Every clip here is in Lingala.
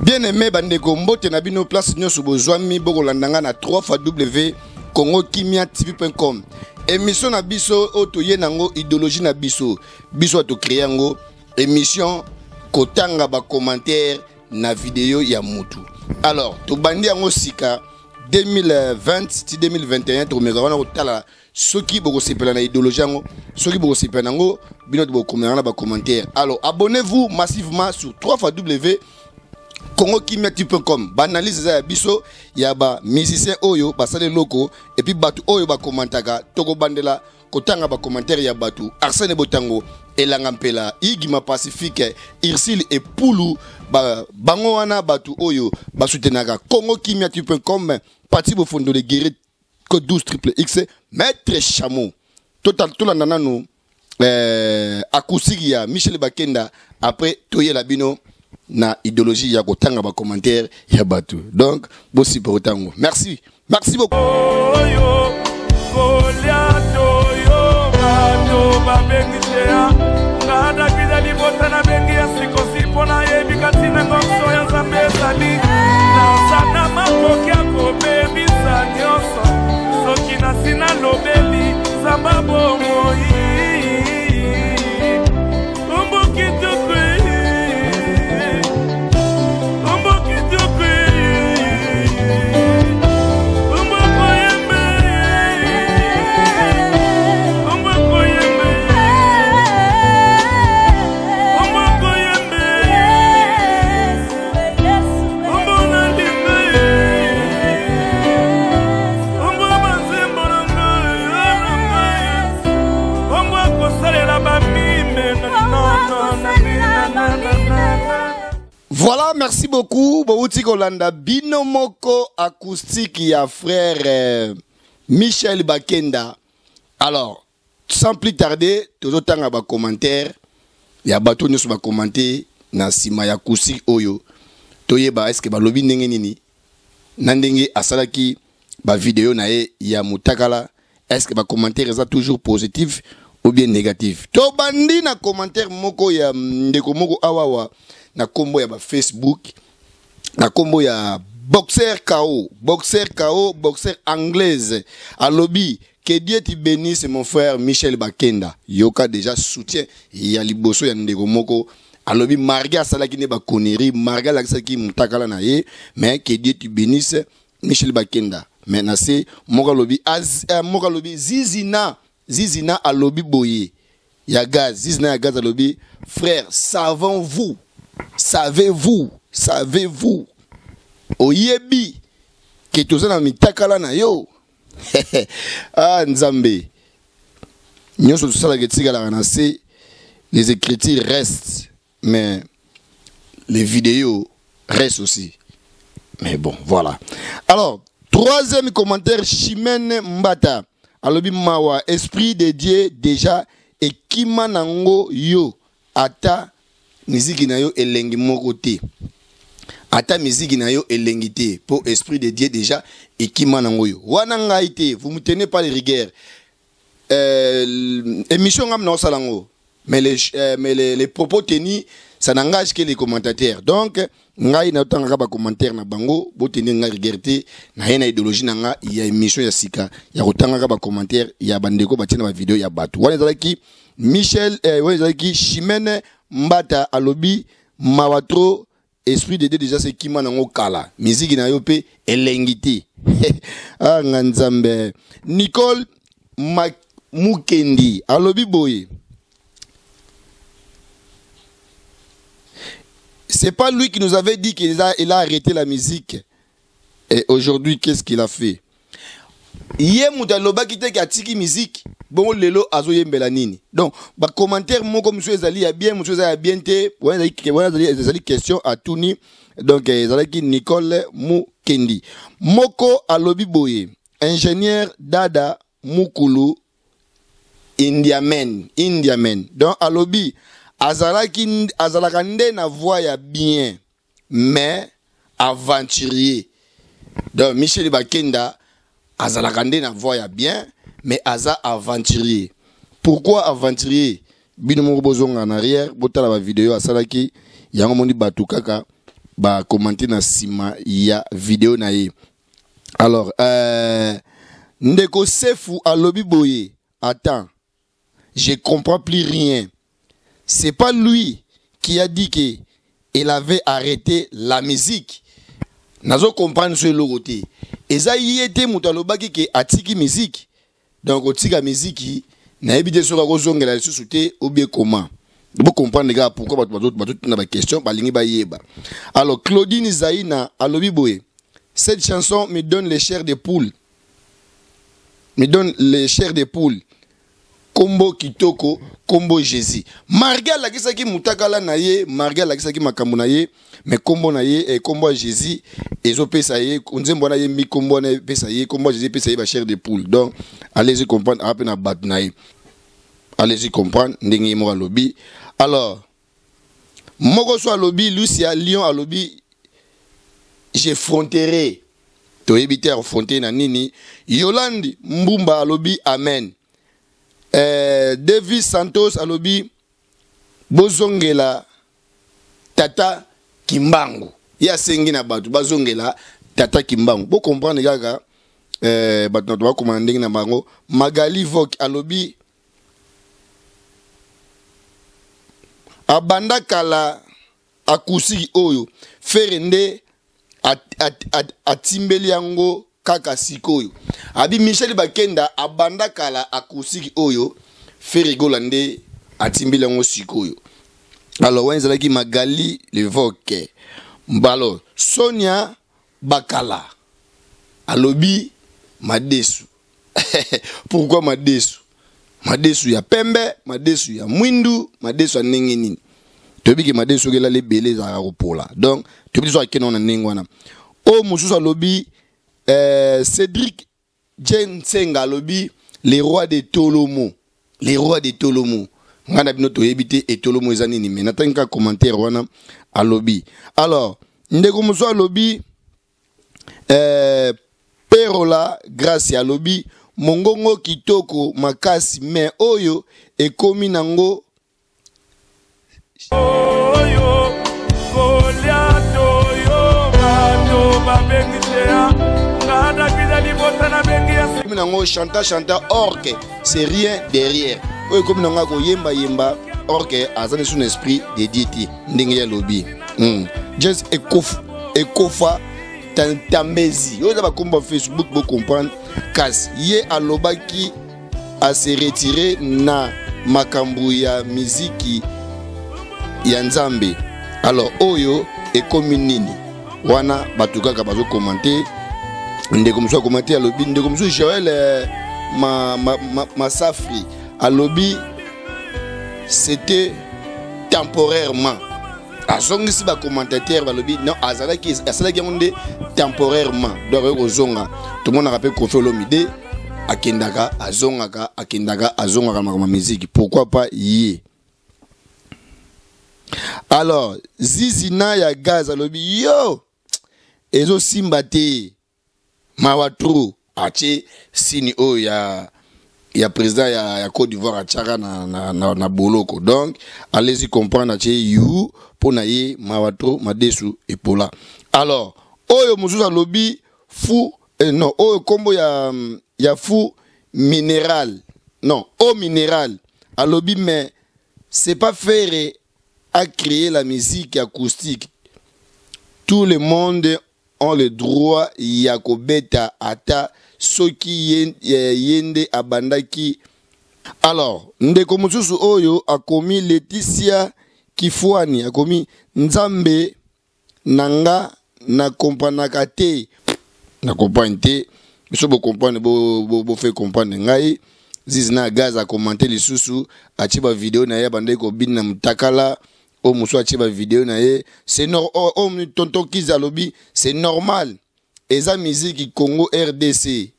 Bien aimé bandeko mbote na bino place nyoso bozwami bokolandanga na 3 kongokimiatv.com. Émission na biso otoye nango idéologie na biso. Biso to créer yango émission kotanga ba commentaire na vidéo ya mutu. Alors, to bandi yango sika 2020 2021 to mekana kotala soki boko sepela na idéologie yango, soki boko sepela nango bino to bokomela na ba commentaire. Alors, abonnez-vous massivement sur 3 kongokimiatv.com. Banalise za biso ya ba musicien oyo basale loko et puis batu oyo ba komantaka toko bandela kotanga ba commentaire ya batu Arsène Botango Elanga Mpela Igima Pacifique Irsil et Poulou bango wana batu oyo basutenaka kongokimiatv.com parti bo fondo de guérir code 12 triple X maître chameau total tout la nanano acoustique ya Michel Bakenda après toye la bino na idéologie ya kotanga ba commentaire ya batu. Donc bosi pour tango. Merci beaucoup. Voilà, merci beaucoup. Bouti Kolanda Binomoko acoustique ya frère Michel Bakenda. Alors, sans plus tarder, tout autant à bas commentaire, ya bato nous ba commenter na sima ya acoustique oyo. Toye ba est-ce que ba lobi ndenge nini? Nandenge asalaki ba vidéo na ye ya mutakala, est-ce que ba commentaire est toujours positif ou bien négatif? To bandi na commentaire moko ya ndeko moko awawa. Na combo ya ba Facebook, na combo ya boxer KO, boxer anglaise. À lobby, que Dieu te bénisse mon frère Michel Bakenda. Yoka déjà soutien ya liboso ya ndeko moko. À lobby marga salaki ne ba koneri, marga la saki mutakala na ye, mais que Dieu te bénisse Michel Bakenda. Maintenant c'est moka lobby zizina à lobby boye. Ya gaz, zizina ya gaz à lobby. Frère, savez-vous, oyebi, que tout ça na mitakala na yo. Ah, Nzambe. Nous sommes tous les gens les écritures restent, mais les vidéos restent aussi. Mais bon, voilà. Alors, troisième commentaire, Chimène Mbata. Alobi Mawa, esprit de Dieu déjà, et Kimanango yo, ata. Musique na yo elengi moko te. Ata musique na yo elengi te. Pour esprit de Dieu déjà et qui manango yo. Wana ngai te, vous me tenez pas les rigueurs. Émission ngam na salango. Mais les propos tenus ça n'engage que les commentateurs. Donc ngai na tanga ba commentaire na bango, bo tenir ngai rigueur te, na yena idéologie na nga ya émission ya sika. Ya kotanga ba commentaire ya bandeko ba tina ba vidéo ya batu. Wana zalaki Michel wana zalaki Chimène Mbata alobi mawatro esprit de Dieu déjà c'est qui manango kala musique na yo pe elengiti. Ah nganzambe Nicole Mukendi alobi boye. C'est pas lui qui nous avait dit qu'il a arrêté la musique. Et aujourd'hui qu'est-ce qu'il a fait? Hier mutaloba kite ki atiki musique. Bon lelo azo yembela nini. Donc ba commentaire moko monsieur ezali ya bien, monsieur ezali ya bien te. Wana ezali question à Tuni. Donc ezali ki Nicole Mukendi. Moko alobi boye. Ingénieur Dada Mukulu Indiamen. Donc alobi azalaka nde na voix ya bien mais aventurier. Donc Michel Bakenda azalaka nde na voix ya bien mais aza aventurier. Pourquoi aventurier? Bino moko bozonga en arrière, botala ba vidéo asalaki yango moni batu kaka ba commenter na sima ya vidéo na ye. Alors ndeko Sefu alobi boye, attends, je comprends plus rien. C'est pas lui qui a dit que il avait arrêté la musique. Nazo comprendre ce logoté. Eza yete mutalobaki ke atiki musique. Donc otika musique na ebité soka ko zongela lisusu te ou bien comment. Vous comprendre les gars pourquoi bato na ba question balingi ba yeba. Alors Claudine Zaina alobi boye, cette chanson me donne les chairs de poule. Me donne les chairs de poule. Kombo kitoko, kombo Jésus. Marga la kisaki mutakala na ye, marga la kisaki makambo na ye, mais kombo na ye et kombo Jésus ezo pesa ye, unzembo na ye mi kombo na pesa ye, kombo Jésus pesa ye ba chair de poule. Donc allez-y comprendre après na bat na ye. Allez-y comprendre ndenge mo lobby. Alors moko so lobby Lucia Lion a lobby j'ai fronterai. To ebiter fontaine na nini Yolandi Mbumba a lobby amen. David Santos alobi bozongela tata Kimbangu ya sengi na batu bazongela tata Kimbangu bo comprendre gaga batu na to commander na bango. Magali Vok alobi abanda kala akusi oyo ferende atimbeli yango kaka sikoyo. Abi Michel Bakenda abanda kala akusiki oyo ferigola nde atimbeli yango sikoyo. Alors wenzalaki Magali Levoke mbalo Sonia Bakala alobi madesu. Pourquoi madesu? Madesu ya pembe, madesu ya mwindu, madesu ya ndenge nini. Tobiki madesu gela le belé za ropola. Donc tobiki so akena na ndenge wana. O mususu alobi Cédric Jensenga alobi les rois de Tolomo. Les rois de Tolomo. Ngana bino to yebite et Tolomo ezani ni mais natanga commentaire wana alobi. Alors ndeko mususu alobi Perola grâce alobi mongongo kitoko makasi mais oyo ekomi nango oyo goliato yo bato babengitea ngada kidali botana bengia ekomi nango chanta orque c'est rien derrière oyo ekomi nango ko yemba orque azane son esprit de dieti ndenge ya lobi just ekofa Tambezi. Yo ba komba Facebook bo comprendre kasi ye alobaki a se retirer na makambu ya muziki ya Nzambe. Alors oyo ekomi nini wana batukaka bazo commenter ndeko muso commenter alobi ndeko muso Joël Masafri alobi c'était temporairement. Azongi si ba commentateur ba lobi non azalaki ngonde temporairement donc ozonga tout le monde rappelle Koffi Olomide akendaka azongaka ma musique pourquoi pas yé. Alors Zizina ya gaz alobi yo ezo simbate mawatru ache sini o ya président ya Côte d'Ivoire achara na boloko. Donc allez-y comprendre ache you pour naye mawatro madesu epola. Alors oyo musuza lobby fou non oyo kombo ya fou minéral non eau minéral à lobby mais c'est pas faire à créer la musique acoustique. Tout le monde ont le droit yakobeta ata soki yende abandaki. Alors ndeko mususu oyo akomi Laetitia Kifwani akomi Nzambe nanga na kompanaka te na comprendre te biso bo comprendre bo fait comprendre ngai Zizina gaz a commenter les sous a chiba vidéo na ya bande ko bin na mutakala o muso a chiba vidéo na ye c'est normal tonton Kizalobi c'est normal eza musique Congo RDC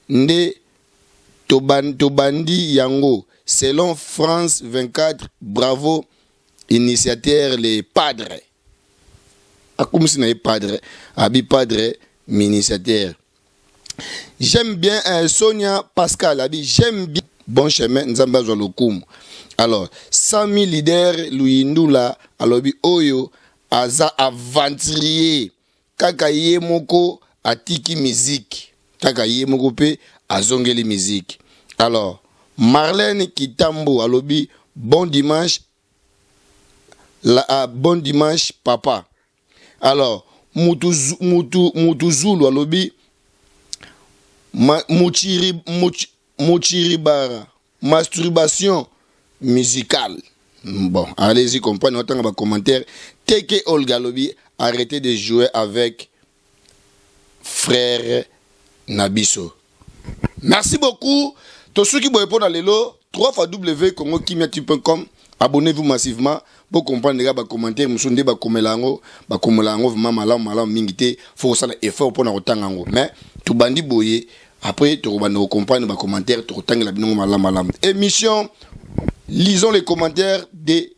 nde tobandi yango selon France 24 bravo initiateur les padres. Comme si n'est padre, abi padre, initiateur. J'aime bien Sonia Pascal, abi j'aime bien bon chemin Nzamba Zolokum. Alors 100 000 leaders Louis Ndula alobi oyo aza aventurier kaka ye moko atiki musique kaka ye moko pe azongeli musique. Alors Marlène Kitambo alobi bon dimanche bon dimanche papa. Alors Mutuzulu alobi Muchiribara masturbation musicale. Bon, allez-y comprendre autant de commentaires. Teke Olga alobi arrêtez de jouer avec frère Nabiso. Merci beaucoup. Tous ceux qui vont répondre à l'élo, 3xw.congokimia.com. Abonnez-vous massivement pour comprendre les commentaires. Nous sommes des bakomelango, vraiment malam mingité. Faut ça effort pour nous retenir. Mais tout bandi boye. Après, tu vas comprendre les commentaires. Tu retenir la binongo malam. Émission. Lisons les commentaires des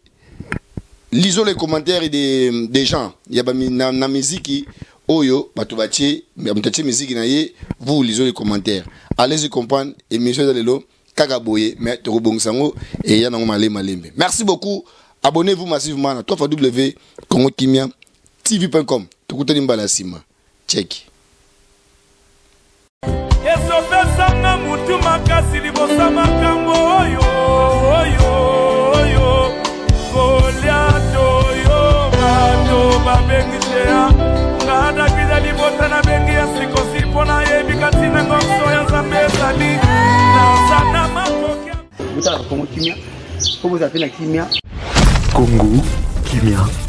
gens. Il y a na musique oyo batubati musique na ye. Vous lisez les commentaires. Allez-y comprendre émission de l'élo. Kagaboye, mais Torobongsango et Yanango Malembe. Merci beaucoup. Abonnez-vous massivement à www.congokimia.tv.com. Tukutani mbala sima. Check. Congo Kimia.